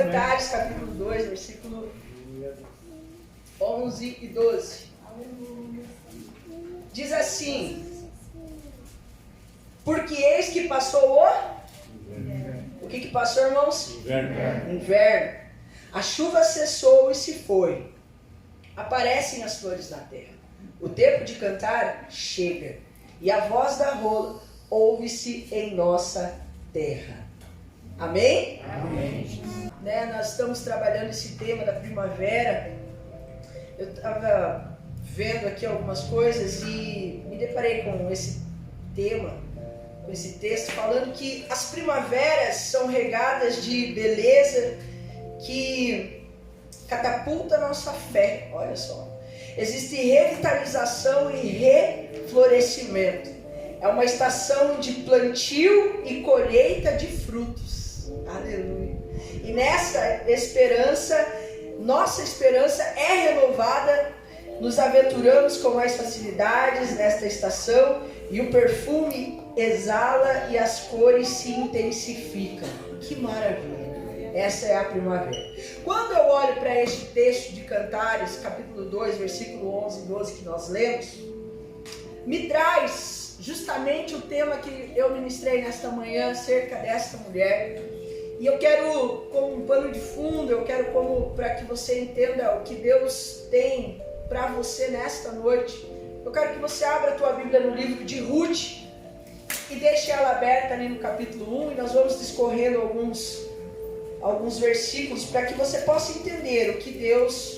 Cantares, capítulo 2, versículo 11 e 12. Diz assim: porque eis que passou o que passou, irmãos? Inverno. A chuva cessou e se foi. Aparecem as flores na terra. O tempo de cantar chega. E a voz da rola ouve-se em nossa terra. Amém? Amém. Nós estamos trabalhando esse tema da primavera. Eu estava vendo aqui algumas coisas e me deparei com esse tema, com esse texto, falando que as primaveras são regadas de beleza que catapulta a nossa fé. Olha só. Existe revitalização e reflorescimento. É uma estação de plantio e colheita de frutos. Aleluia. E nessa esperança, nossa esperança é renovada. Nos aventuramos com mais facilidades nesta estação e o perfume exala e as cores se intensificam. Que maravilha! Essa é a primavera. Quando eu olho para este texto de Cantares, capítulo 2, versículo 11 e 12 que nós lemos, me traz justamente o tema que eu ministrei nesta manhã acerca desta mulher. E eu quero, como um pano de fundo, eu quero para que você entenda o que Deus tem para você nesta noite. Eu quero que você abra a tua Bíblia no livro de Ruth e deixe ela aberta ali no capítulo 1 e nós vamos discorrendo alguns versículos para que você possa entender o que Deus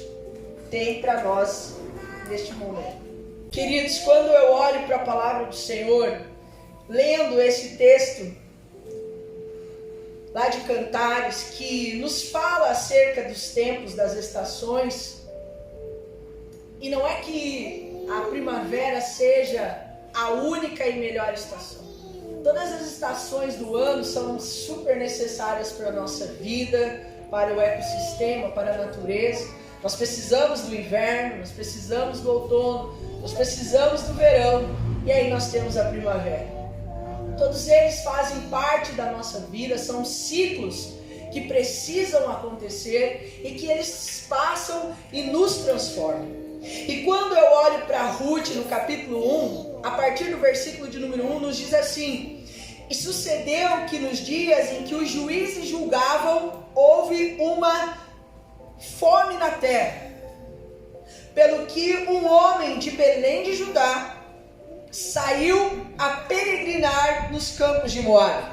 tem para nós neste momento. Queridos, quando eu olho para a palavra do Senhor, lendo esse texto lá de Cantares, que nos fala acerca dos tempos, das estações, e não é que a primavera seja a única e melhor estação. Todas as estações do ano são super necessárias para a nossa vida, para o ecossistema, para a natureza. Nós precisamos do inverno, nós precisamos do outono, nós precisamos do verão, e aí nós temos a primavera. Todos eles fazem parte da nossa vida, são ciclos que precisam acontecer e que eles passam e nos transformam. E quando eu olho para Ruth no capítulo 1, a partir do versículo de número 1, nos diz assim: e sucedeu que nos dias em que os juízes julgavam, houve uma fome na terra, pelo que um homem de Belém de Judá saiu a peregrinar nos campos de Moabe,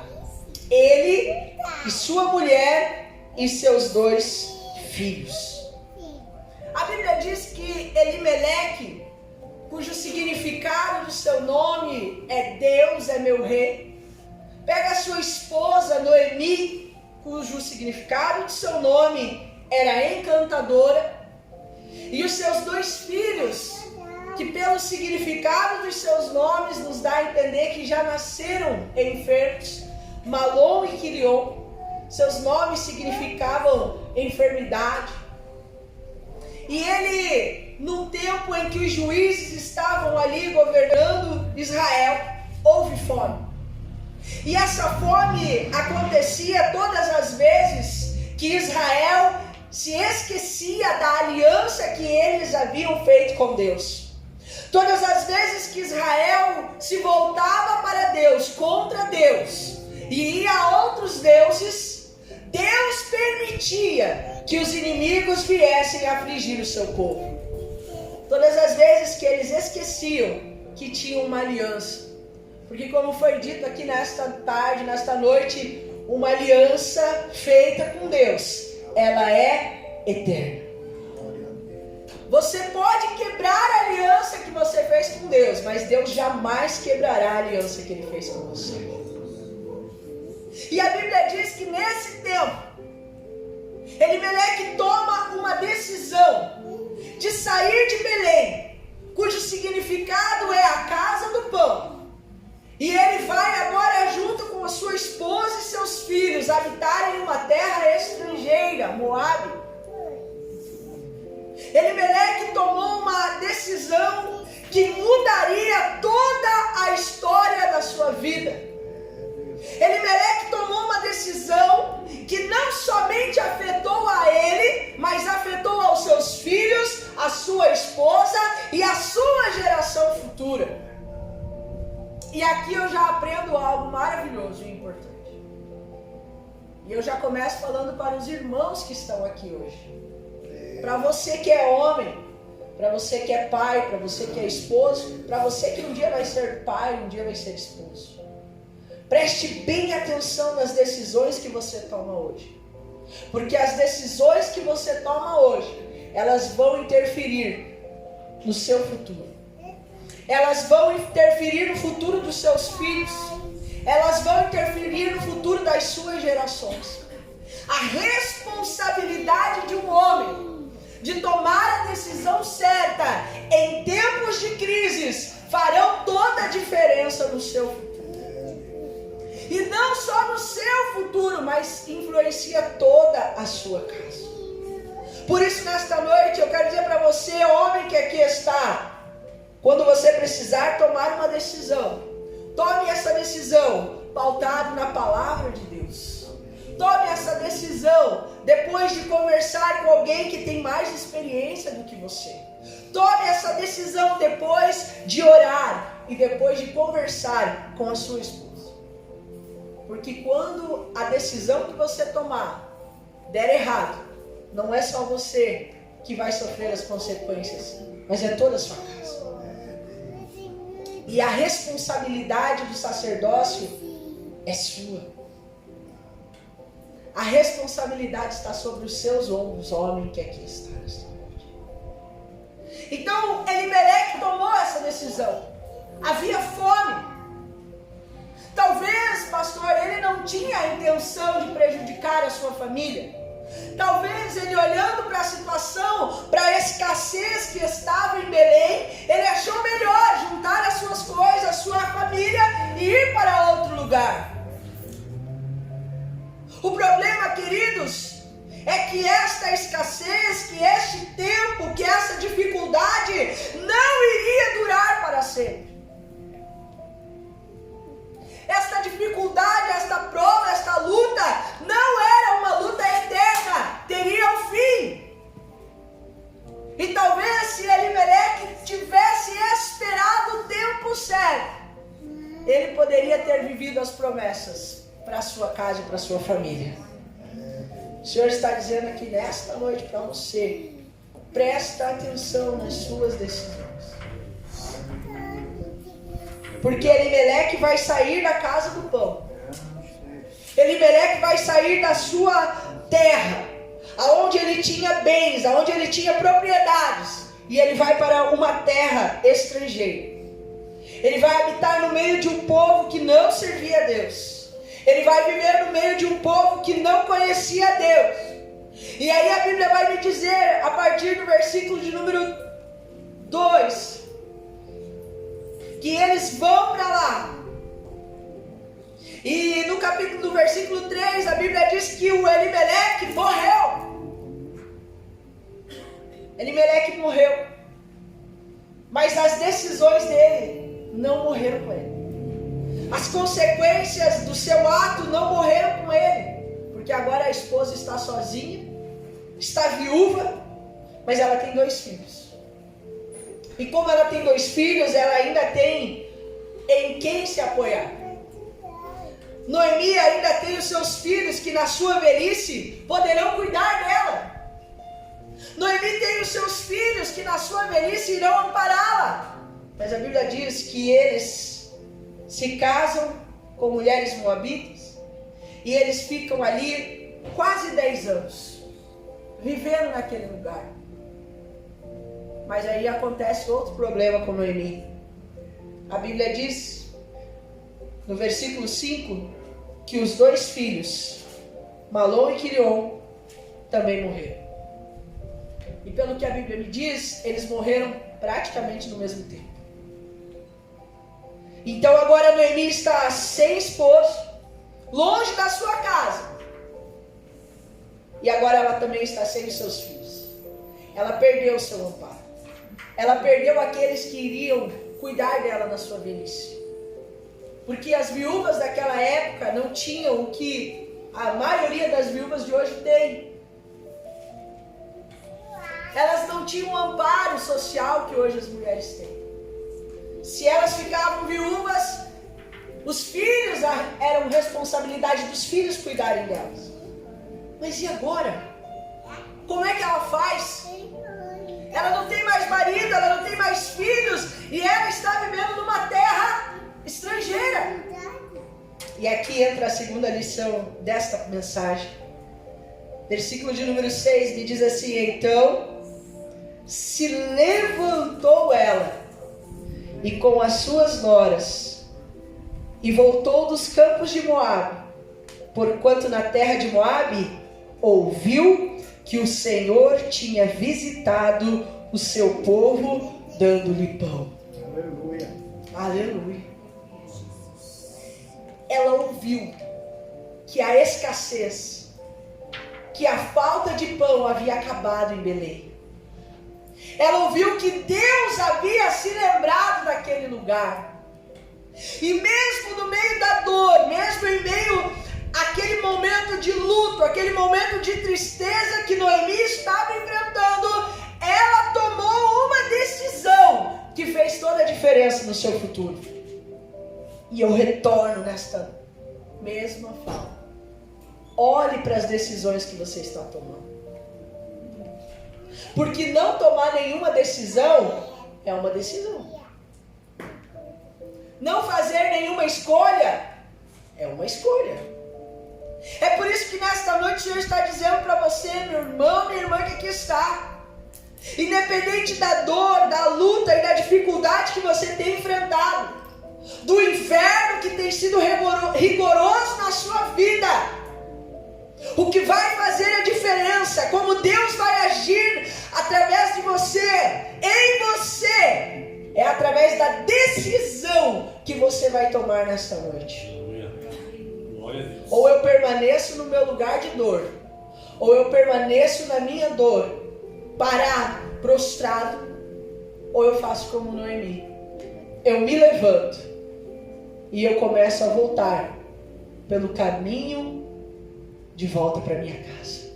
ele e sua mulher e seus 2 filhos. A Bíblia diz que Elimeleque, cujo significado do seu nome é Deus é meu rei, pega a sua esposa Noemi, cujo significado do seu nome era encantadora, e os seus 2 filhos, que pelo significado dos seus nomes nos dá a entender que já nasceram enfermos, Malom e Quilion. Seus nomes significavam enfermidade. E ele, num tempo em que os juízes estavam ali governando Israel, houve fome. E essa fome acontecia todas as vezes que Israel se esquecia da aliança que eles haviam feito com Deus. Todas as vezes que Israel se voltava para Deus, contra Deus, e ia a outros deuses, Deus permitia que os inimigos viessem afligir o seu povo. Todas as vezes que eles esqueciam que tinham uma aliança, porque como foi dito aqui nesta tarde, nesta noite, uma aliança feita com Deus, ela é eterna. Você pode quebrar a aliança que você fez com Deus, mas Deus jamais quebrará a aliança que Ele fez com você. E a Bíblia diz que nesse tempo, Elimeleque toma uma decisão de sair de Belém, cujo significado é a casa do pão. E ele vai agora junto com a sua esposa e seus filhos habitarem uma terra estrangeira, Moabe. Elimeleque tomou uma decisão que mudaria toda a história da sua vida. Elimeleque tomou uma decisão que não somente afetou sua esposa e a sua geração futura. E aqui eu já aprendo algo maravilhoso e importante. E eu já começo falando para os irmãos que estão aqui hoje. Para você que é homem, para você que é pai, para você que é esposo, para você que um dia vai ser pai, um dia vai ser esposo. Preste bem atenção nas decisões que você toma hoje. Porque as decisões que você toma hoje, elas vão interferir no seu futuro. Elas vão interferir no futuro dos seus filhos. Elas vão interferir no futuro das suas gerações. A responsabilidade de um homem de tomar a decisão certa em tempos de crises farão toda a diferença no seu futuro. E não só no seu futuro, mas influencia toda a sua casa. Por isso, nesta noite, eu quero dizer para você, homem que aqui está, quando você precisar tomar uma decisão, tome essa decisão pautado na palavra de Deus. Tome essa decisão depois de conversar com alguém que tem mais experiência do que você. Tome essa decisão depois de orar e depois de conversar com a sua esposa. Porque quando a decisão que você tomar der errado, não é só você que vai sofrer as consequências, mas é toda a sua casa. E a responsabilidade do sacerdócio é sua. A responsabilidade está sobre os seus ombros, homem que aqui está nesta noite. Então, Elimeleque tomou essa decisão. Havia fome. Talvez, pastor, ele não tinha a intenção de prejudicar a sua família. Talvez ele, olhando para a situação, para a escassez que estava em Belém, ele achou melhor juntar as suas coisas, a sua família e ir para outro lugar. O problema, queridos, é que esta escassez, que este tempo, que essa dificuldade não iria durar para sempre. Esta dificuldade, esta prova, esta luta não era uma luta eterna, teria um fim. E talvez se Elimeleque tivesse esperado o tempo certo, ele poderia ter vivido as promessas para a sua casa e para a sua família. O Senhor está dizendo aqui nesta noite para você, presta atenção nas suas decisões. Porque Elimeleque vai sair da casa do pão. Elimeleque vai sair da sua terra, aonde ele tinha bens, aonde ele tinha propriedades, e ele vai para uma terra estrangeira. Ele vai habitar no meio de um povo que não servia a Deus. Ele vai viver no meio de um povo que não conhecia a Deus. E aí a Bíblia vai me dizer, a partir do versículo de número 2, que eles vão para lá. E no capítulo do versículo 3, a Bíblia diz que o Elimeleque morreu. Elimeleque morreu. Mas as decisões dele não morreram com ele. As consequências do seu ato não morreram com ele. Porque agora a esposa está sozinha, está viúva, mas ela tem 2 filhos. E como ela tem 2 filhos, ela ainda tem em quem se apoiar. Noemi ainda tem os seus filhos que na sua velhice poderão cuidar dela. Noemi tem os seus filhos que na sua velhice irão ampará-la. Mas a Bíblia diz que eles se casam com mulheres moabitas e eles ficam ali quase 10 anos, vivendo naquele lugar. Mas aí acontece outro problema com Noemi. A Bíblia diz, no versículo 5, que os 2 filhos, Malom e Quilion, também morreram. E pelo que a Bíblia me diz, eles morreram praticamente no mesmo tempo. Então agora Noemi está sem esposo, longe da sua casa. E agora ela também está sem os seus filhos. Ela perdeu o seu amparo. Ela perdeu aqueles que iriam cuidar dela na sua velhice. Porque as viúvas daquela época não tinham o que a maioria das viúvas de hoje tem. elas não tinham o amparo social que hoje as mulheres têm. Se elas ficavam viúvas, os filhos eram responsabilidade dos filhos cuidarem delas. Mas e agora? Como é que ela faz? Ela não tem mais marido, ela não tem mais filhos, e ela está vivendo numa terra estrangeira. E aqui entra a segunda lição desta mensagem. Versículo de número 6 me diz assim: então se levantou ela, e com as suas noras, e voltou dos campos de Moabe, porquanto na terra de Moabe ouviu que o Senhor tinha visitado o seu povo, dando-lhe pão. Aleluia. Aleluia. Ela ouviu que a escassez, que a falta de pão havia acabado em Belém. Ela ouviu que Deus havia se lembrado daquele lugar. E mesmo no meio da dor, mesmo em meio àquele momento de luto, aquele momento de tristeza que Noemi estava enfrentando, ela tomou uma decisão que fez toda a diferença no seu futuro. E eu retorno nesta mesma fala. Olhe para as decisões que você está tomando. Porque não tomar nenhuma decisão é uma decisão. Não fazer nenhuma escolha é uma escolha. É por isso que nesta noite o Senhor está dizendo para você, meu irmão, minha irmã que aqui está, independente da dor, da luta e da dificuldade que você tem enfrentado, do inverno que tem sido rigoroso na sua vida, o que vai fazer a diferença, como Deus vai agir através de você, em você, é através da decisão que você vai tomar nesta noite. Ou eu permaneço no meu lugar de dor, ou eu permaneço na minha dor, parado, prostrado, ou eu faço como Noemi. Eu me levanto e eu começo a voltar pelo caminho de volta para minha casa.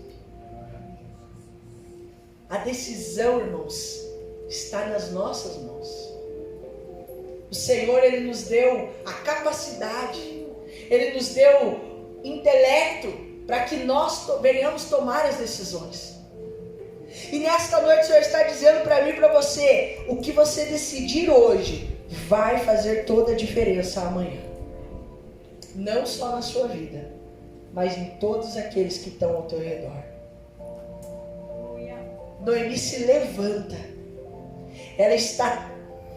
A decisão, irmãos, está nas nossas mãos. O Senhor, Ele nos deu a capacidade, Ele nos deu intelecto para que nós venhamos tomar as decisões. E nesta noite o Senhor está dizendo para mim e para você: o que você decidir hoje vai fazer toda a diferença amanhã. Não só na sua vida, mas em todos aqueles que estão ao teu redor. Noemi se levanta. Ela está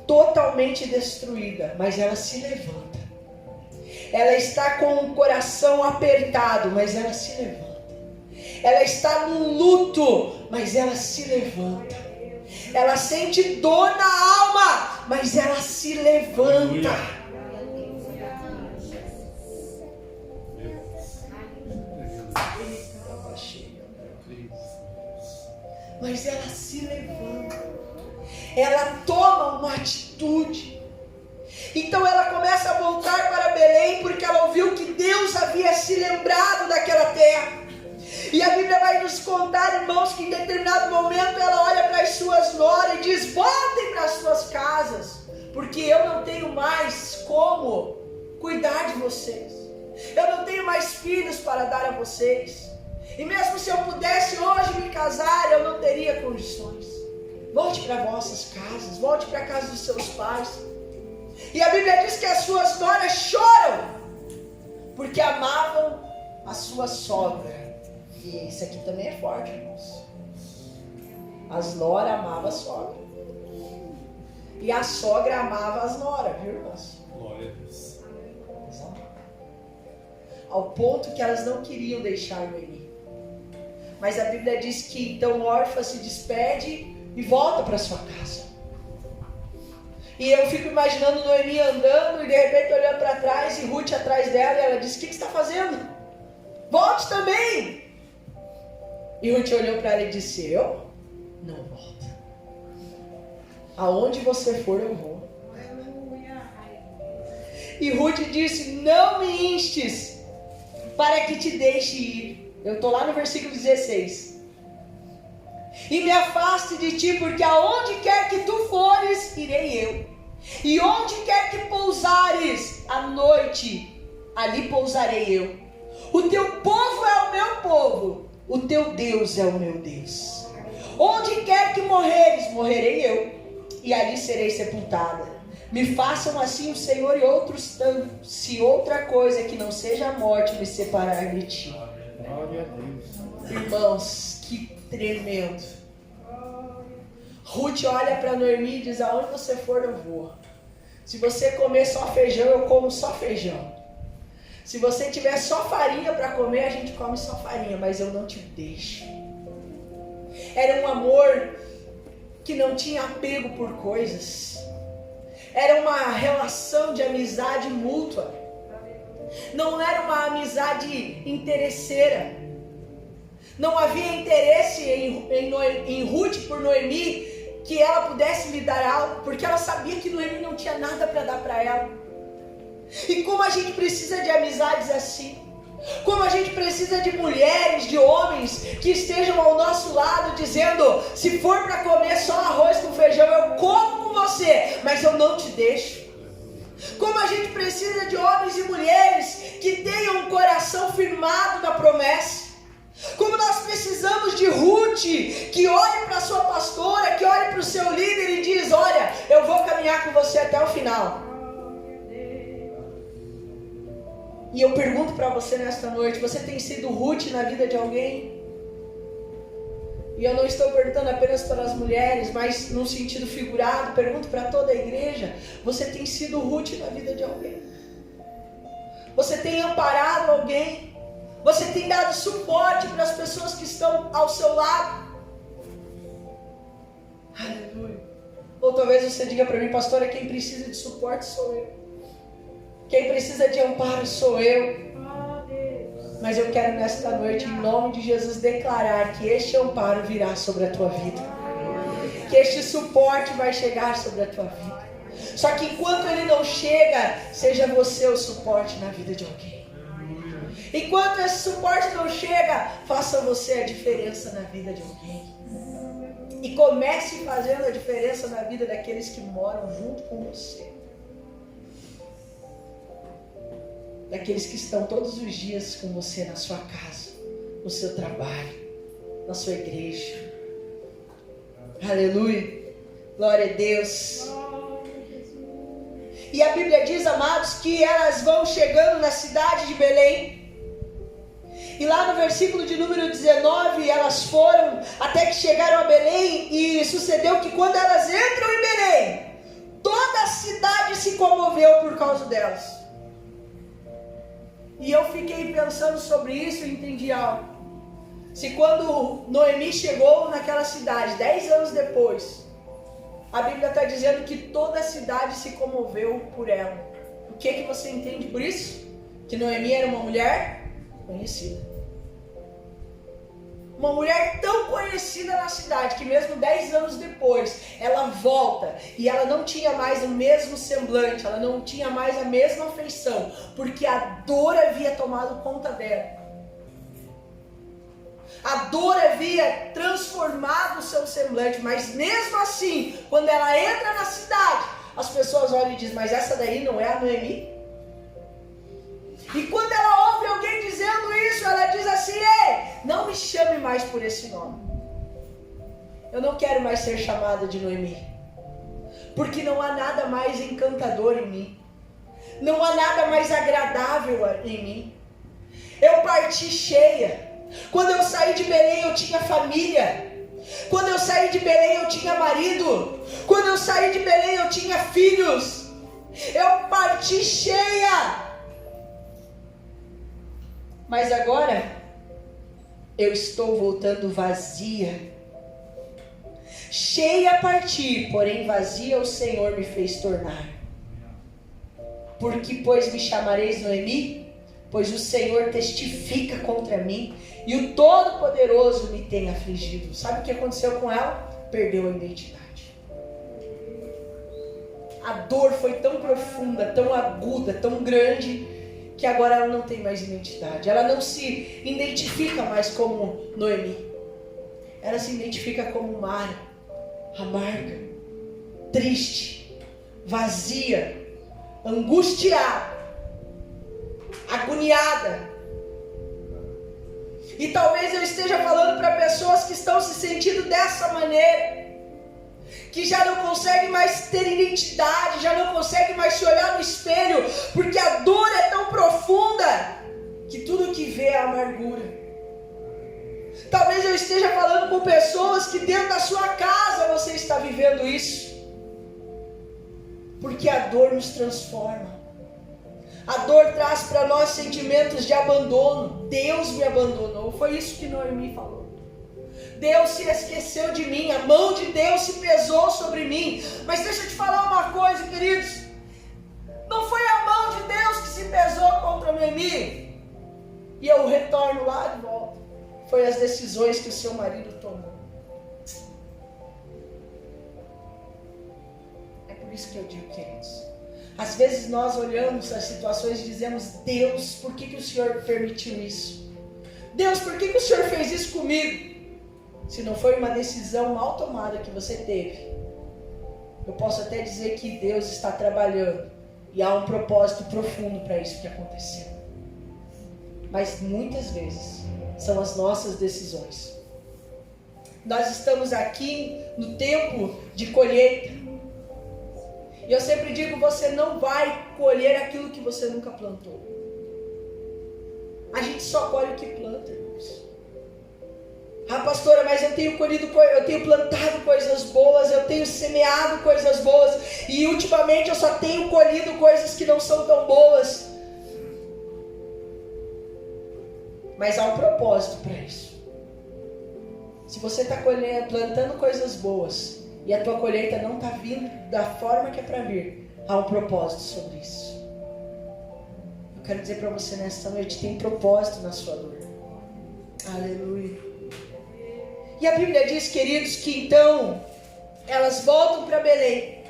totalmente destruída, mas ela se levanta. Ela está com o coração apertado, mas ela se levanta. Ela está no luto, mas ela se levanta. Ela sente dor na alma, mas ela se levanta. Mas ela se levanta. Ela toma uma atitude. Então ela começa a voltar para Belém, porque ela ouviu que Deus havia se lembrado daquela terra. E a Bíblia vai nos contar, irmãos, que em determinado momento ela olha para as suas noras e diz: voltem para as suas casas, porque eu não tenho mais como cuidar de vocês. Eu não tenho mais filhos para dar a vocês. E mesmo se eu pudesse hoje me casar, eu não teria condições. Volte para vossas casas, volte para a casa dos seus pais. E a Bíblia diz que as suas noras choram, porque amavam a sua sogra. E isso aqui também é forte, irmãos. As noras amavam a sogra. E a sogra amava as noras, viu, irmãos? Glória a Deus. Ao ponto que elas não queriam deixar Noemi. Mas a Bíblia diz que então Orfa se despede e volta para sua casa. E eu fico imaginando Noemi andando e de repente olhando para trás e Ruth atrás dela, e ela diz: o que você está fazendo? Volte também. E Ruth olhou para ela e disse: eu não volto. Aonde você for eu vou. E Ruth disse: não me instes para que te deixe ir. Eu estou lá no versículo 16. e me afaste de ti, porque aonde quer que tu fores, irei eu. E onde quer que pousares à noite, ali pousarei eu. O teu povo é o meu povo, o teu Deus é o meu Deus. Onde quer que morreres, morrerei eu, e ali serei sepultada. Me façam assim o Senhor e outros tantos, se outra coisa que não seja a morte me separar de ti. Glória a Deus. Irmãos, que tremendo. Ruth olha para Noemi e diz: aonde você for eu vou. Se você comer só feijão, eu como só feijão. Se você tiver só farinha para comer, a gente come só farinha, mas eu não te deixo. Era um amor que não tinha apego por coisas. Era uma relação de amizade mútua. Não era uma amizade interesseira. Não havia interesse em Ruth por Noemi, que ela pudesse lhe dar algo, porque ela sabia que Noemi não tinha nada para dar para ela. E como a gente precisa de amizades assim, como a gente precisa de mulheres, de homens que estejam ao nosso lado dizendo: se for para comer só arroz com feijão, eu como com você, mas eu não te deixo. Como a gente precisa de homens e mulheres que tenham um coração firmado na promessa. Como nós precisamos de Ruth, que olhe para a sua pastora, que olhe para o seu líder e diz: olha, eu vou caminhar com você até o final. E eu pergunto para você nesta noite: você tem sido Ruth na vida de alguém? E eu não estou perguntando apenas para as mulheres, mas num sentido figurado, pergunto para toda a igreja: você tem sido Ruth na vida de alguém? Você tem amparado alguém? Você tem dado suporte para as pessoas que estão ao seu lado? Aleluia. Ou talvez você diga para mim: pastora, quem precisa de suporte sou eu. Quem precisa de amparo sou eu. Mas eu quero nesta noite, em nome de Jesus, declarar que este amparo virá sobre a tua vida. Que este suporte vai chegar sobre a tua vida. Só que enquanto ele não chega, seja você o suporte na vida de alguém. Enquanto esse suporte não chega, faça você a diferença na vida de alguém. E comece fazendo a diferença na vida daqueles que moram junto com você. Daqueles que estão todos os dias com você na sua casa, no seu trabalho, na sua igreja. Aleluia. Glória a Deus. E a Bíblia diz, amados, que elas vão chegando na cidade de Belém. E lá no versículo de número 19, elas foram até que chegaram a Belém. E sucedeu que quando elas entram em Belém, toda a cidade se comoveu por causa delas. E eu fiquei pensando sobre isso e entendi algo. Se quando Noemi chegou naquela cidade, 10 anos depois, a Bíblia está dizendo que toda a cidade se comoveu por ela. O que você entende por isso? Que Noemi era uma mulher conhecida. Uma mulher tão conhecida na cidade que mesmo 10 anos depois ela volta e ela não tinha mais o mesmo semblante, ela não tinha mais a mesma feição, porque a dor havia tomado conta dela. A dor havia transformado o seu semblante, mas mesmo assim, quando ela entra na cidade, as pessoas olham e dizem: mas essa daí não é a Noemi? E quando ela ouve alguém dizendo isso, ela diz assim: ei, não me chame mais por esse nome. Eu não quero mais ser chamada de Noemi. Porque não há nada mais encantador em mim. Não há nada mais agradável em mim. Eu parti cheia. Quando eu saí de Belém eu tinha família. Quando eu saí de Belém eu tinha marido. Quando eu saí de Belém eu tinha filhos. Eu parti cheia. Mas agora eu estou voltando vazia. Cheia a partir, porém vazia o Senhor me fez tornar. Porque, pois, me chamareis Noemi? Pois o Senhor testifica contra mim e o Todo-Poderoso me tem afligido. Sabe o que aconteceu com ela? Perdeu a identidade. A dor foi tão profunda, tão aguda, tão grande, que agora ela não tem mais identidade. Ela não se identifica mais como Noemi. Ela ela se identifica como Mara, amarga, triste, vazia, angustiada, agoniada. E talvez eu esteja falando para pessoas que estão se sentindo dessa maneira, que já não conseguem mais ter identidade, já não conseguem mais se olhar no espelho, porque a dor é tão profunda que tudo que vê é amargura. Talvez eu esteja falando com pessoas que dentro da sua casa você está vivendo isso, porque a dor nos transforma. A dor traz para nós sentimentos de abandono. Deus me abandonou. Foi isso que Noemi falou. Deus se esqueceu de mim. A mão de Deus se pesou sobre mim. Mas deixa eu te falar uma coisa, queridos. Não foi a mão de Deus que se pesou contra Noemi. E eu retorno lá de volta. Foi as decisões que o seu marido tomou. É por isso que eu digo, queridos. Às vezes nós olhamos as situações e dizemos: Deus, por que o Senhor permitiu isso? Deus, por que o Senhor fez isso comigo? Se não foi uma decisão mal tomada que você teve, eu posso até dizer que Deus está trabalhando e há um propósito profundo para isso que aconteceu. Mas muitas vezes são as nossas decisões. Nós estamos aqui no tempo de colheita. E eu sempre digo, você não vai colher aquilo que você nunca plantou. A gente só colhe o que planta, irmãos. Ah, pastora, mas eu tenho plantado coisas boas, eu tenho semeado coisas boas, e ultimamente eu só tenho colhido coisas que não são tão boas. Mas há um propósito para isso. Se você está plantando coisas boas, e a tua colheita não está vindo da forma que é para vir, há um propósito sobre isso. Eu quero dizer para você nesta noite, tem propósito na sua dor. Aleluia. E a Bíblia diz, queridos, que então elas voltam para Belém.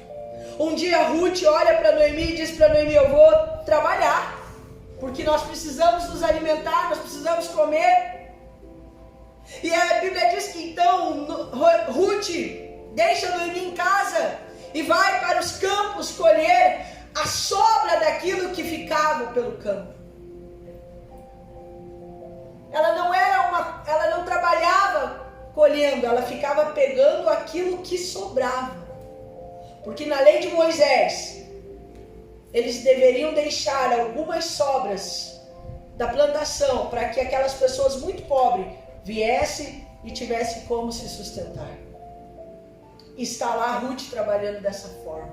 Um dia Ruth olha para Noemi e diz para Noemi: eu vou trabalhar, porque nós precisamos nos alimentar, nós precisamos comer. E a Bíblia diz que então Ruth deixa Noemi em casa e vai para os campos colher a sobra daquilo que ficava pelo campo. Ela não trabalhava colhendo, ela ficava pegando aquilo que sobrava. Porque na lei de Moisés, eles deveriam deixar algumas sobras da plantação para que aquelas pessoas muito pobres viessem e tivessem como se sustentar. Está lá Ruth trabalhando dessa forma.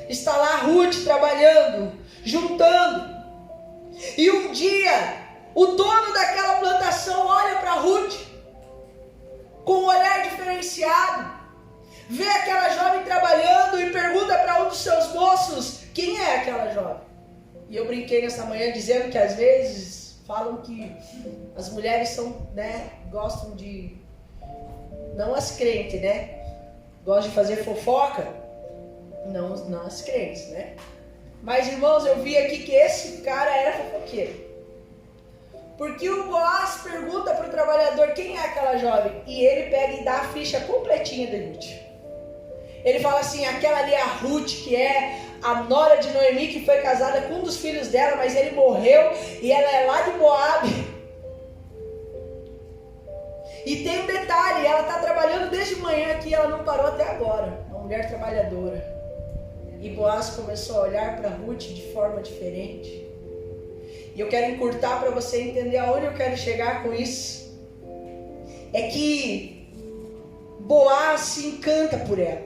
Está lá Ruth trabalhando, juntando. E um dia, o dono daquela plantação olha para Ruth com um olhar diferenciado. Vê aquela jovem trabalhando e pergunta para um dos seus moços: quem é aquela jovem? E eu brinquei nessa manhã dizendo que às vezes falam que as mulheres gostam de... Não as crentes, né? Gosta de fazer fofoca? Não as crentes, né? Mas, irmãos, eu vi aqui que esse cara era fofoqueiro. Porque o Boaz pergunta para o trabalhador: quem é aquela jovem? E ele pega e dá a ficha completinha de Ruth. Ele fala assim: aquela ali é a Ruth, que é a nora de Noemi, que foi casada com um dos filhos dela, mas ele morreu, e ela é lá de Moabe. E tem um detalhe, ela está trabalhando desde manhã aqui, ela não parou até agora. Uma mulher trabalhadora. E Boaz começou a olhar para Ruth de forma diferente. E eu quero encurtar para você entender aonde eu quero chegar com isso. É que Boaz se encanta por ela.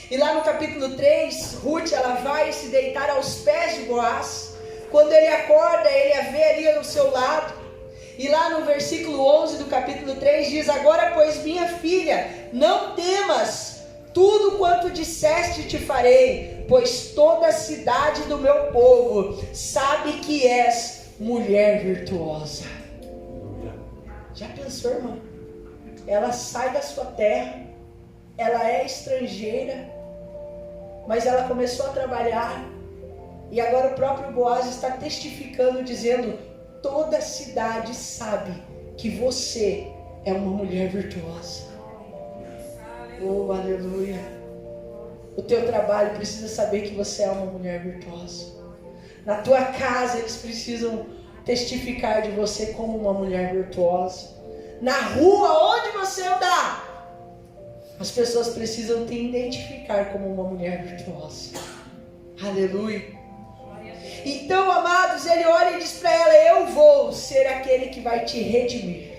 E lá no capítulo 3, Ruth, ela vai se deitar aos pés de Boaz. Quando ele acorda, ele a vê ali ao seu lado. E lá no versículo 11 do capítulo 3 diz: agora, pois, minha filha, não temas, tudo quanto disseste te farei, pois toda a cidade do meu povo sabe que és mulher virtuosa. Já pensou, irmão? Ela sai da sua terra, ela é estrangeira, mas ela começou a trabalhar, e agora o próprio Boaz está testificando, dizendo: toda a cidade sabe que você é uma mulher virtuosa. Oh, aleluia. O teu trabalho precisa saber que você é uma mulher virtuosa. Na tua casa eles precisam testificar de você como uma mulher virtuosa. Na rua, onde você andar, as pessoas precisam te identificar como uma mulher virtuosa. Aleluia. Então, amados, ele olha e diz para ela: eu vou ser aquele que vai te redimir.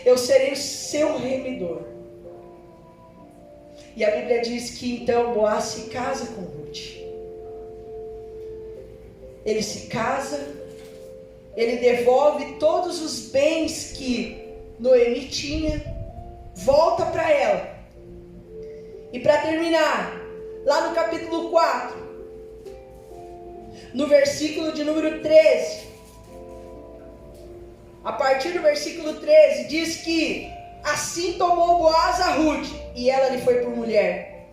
Eu serei o seu remidor. E a Bíblia diz que então Boaz se casa com Ruth. Ele se casa, ele devolve todos os bens que Noemi tinha, volta para ela. E para terminar, lá no capítulo 4, no versículo de número 13, a partir do versículo 13, diz que assim tomou Boaz a Ruth, e ela lhe foi por mulher.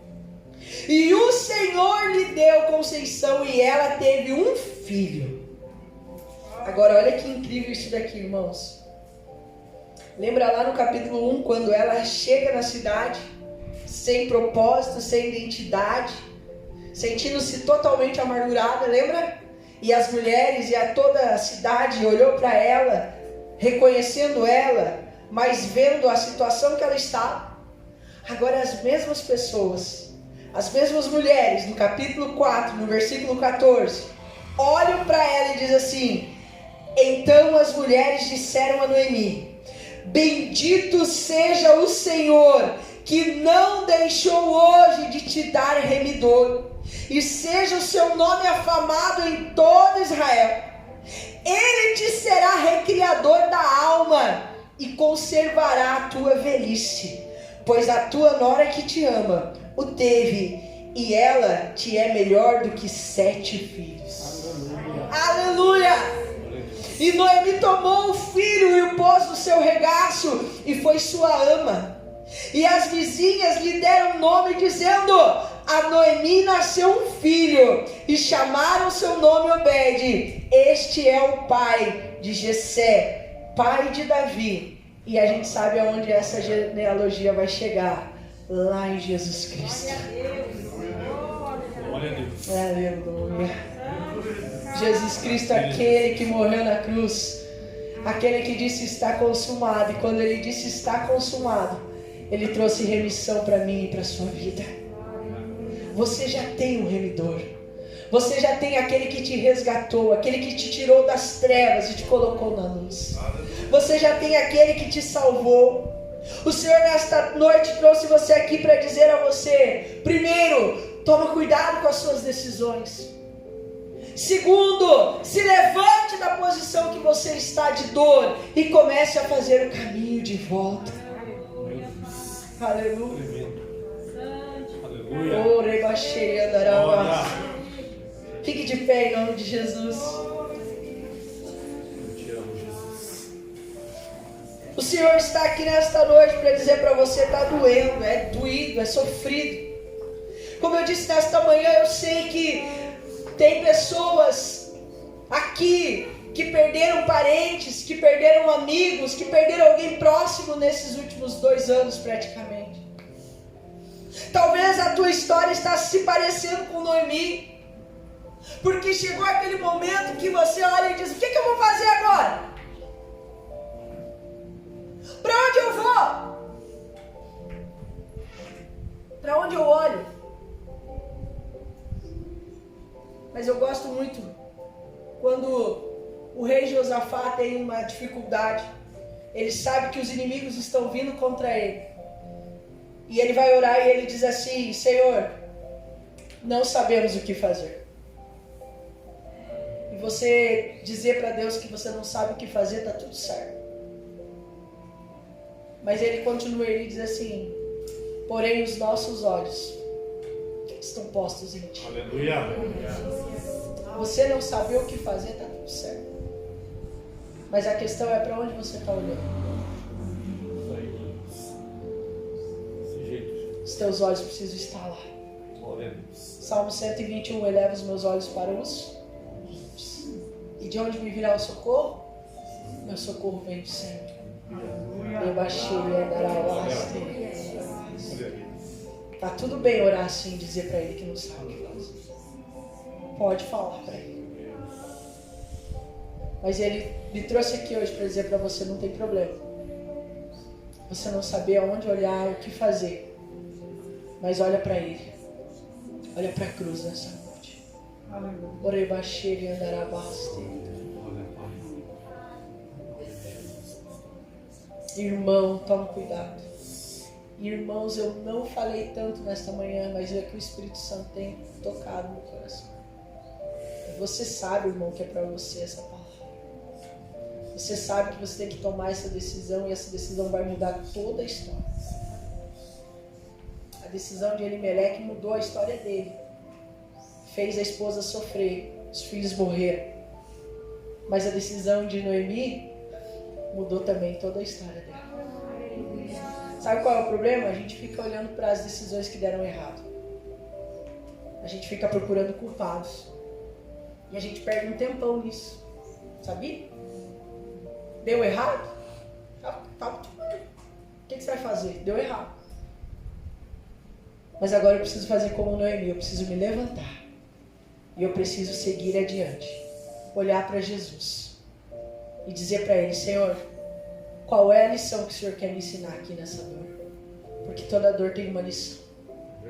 E o Senhor lhe deu conceição, e ela teve um filho. Agora olha que incrível isso daqui, irmãos. Lembra lá no capítulo 1, quando ela chega na cidade, sem propósito, sem identidade, sentindo-se totalmente amargurada, lembra? E as mulheres e toda a cidade olhou para ela, reconhecendo ela, mas vendo a situação que ela estava. Agora as mesmas pessoas, as mesmas mulheres, no capítulo 4, no versículo 14, olham para ela e dizem assim: então as mulheres disseram a Noemi: bendito seja o Senhor, que não deixou hoje de te dar remidor, e seja o seu nome afamado em todo Israel. Ele te será recriador da alma e conservará a tua velhice, pois a tua nora que te ama o teve, e ela te é melhor do que 7 filhos. Aleluia! Aleluia! E Noemi tomou o filho e o pôs no seu regaço, e foi sua ama. E as vizinhas lhe deram nome, dizendo: a Noemi nasceu um filho, e chamaram seu nome Obed. Este é o pai de Jessé, pai de Davi. E a gente sabe aonde essa genealogia vai chegar: lá em Jesus Cristo. Glória a Deus. Aleluia. Jesus Cristo, aquele que morreu na cruz, aquele que disse está consumado. E quando ele disse está consumado, ele trouxe remissão para mim e para a sua vida. Você já tem um remidor. Você já tem aquele que te resgatou, aquele que te tirou das trevas e te colocou na luz. Você já tem aquele que te salvou. O Senhor nesta noite trouxe você aqui para dizer a você: primeiro, toma cuidado com as suas decisões. Segundo, se levante da posição que você está de dor e comece a fazer o caminho de volta. Aleluia. Aleluia. Fique de pé em nome de Jesus. O Senhor está aqui nesta noite para dizer para você: está doendo, é doído, é sofrido. Como eu disse nesta manhã, eu sei que tem pessoas aqui que perderam parentes, que perderam amigos, que perderam alguém próximo nesses últimos 2 anos praticamente. Talvez a tua história está se parecendo com Noemi, porque chegou aquele momento que você olha e diz: o que eu vou fazer agora? Para onde eu vou? Para onde eu olho? Mas eu gosto muito quando o rei Josafá tem uma dificuldade. Ele sabe que os inimigos estão vindo contra ele. E ele vai orar e ele diz assim: Senhor, não sabemos o que fazer. E você dizer para Deus que você não sabe o que fazer, está tudo certo. Mas ele continua, ele diz assim: porém os nossos olhos estão postos em ti. Aleluia. Você não saber o que fazer, está tudo certo. Mas a questão é para onde você está olhando. Os teus olhos precisam estar lá. Salmo 121, eleva os meus olhos para os... E de onde me virá o socorro? Meu socorro vem do Senhor. Tá tudo bem orar assim e dizer para ele que não sabe o que fazer. Pode falar para ele. Mas ele me trouxe aqui hoje para dizer para você, não tem problema. Você não saber aonde olhar, o que fazer. Mas olha para ele. Olha para a cruz nessa noite. Orebaxere andarabaste. Irmão, toma cuidado. Irmãos, eu não falei tanto nesta manhã, mas é que o Espírito Santo tem tocado no coração. Você sabe, irmão, que é para você essa palavra. Você sabe que você tem que tomar essa decisão e essa decisão vai mudar toda a história. A decisão de Elimeleque mudou a história dele. Fez a esposa sofrer, os filhos morreram. Mas a decisão de Noemi mudou também toda a história dela. Sabe qual é o problema? A gente fica olhando para as decisões que deram errado. A gente fica procurando culpados. E a gente perde um tempão nisso. Sabia? Deu errado? Tá. O que você vai fazer? Deu errado. Mas agora eu preciso fazer como Noemi. Eu preciso me levantar. E eu preciso seguir adiante. Olhar para Jesus. E dizer para ele, Senhor, qual é a lição que o Senhor quer me ensinar aqui nessa dor? Porque toda dor tem uma lição.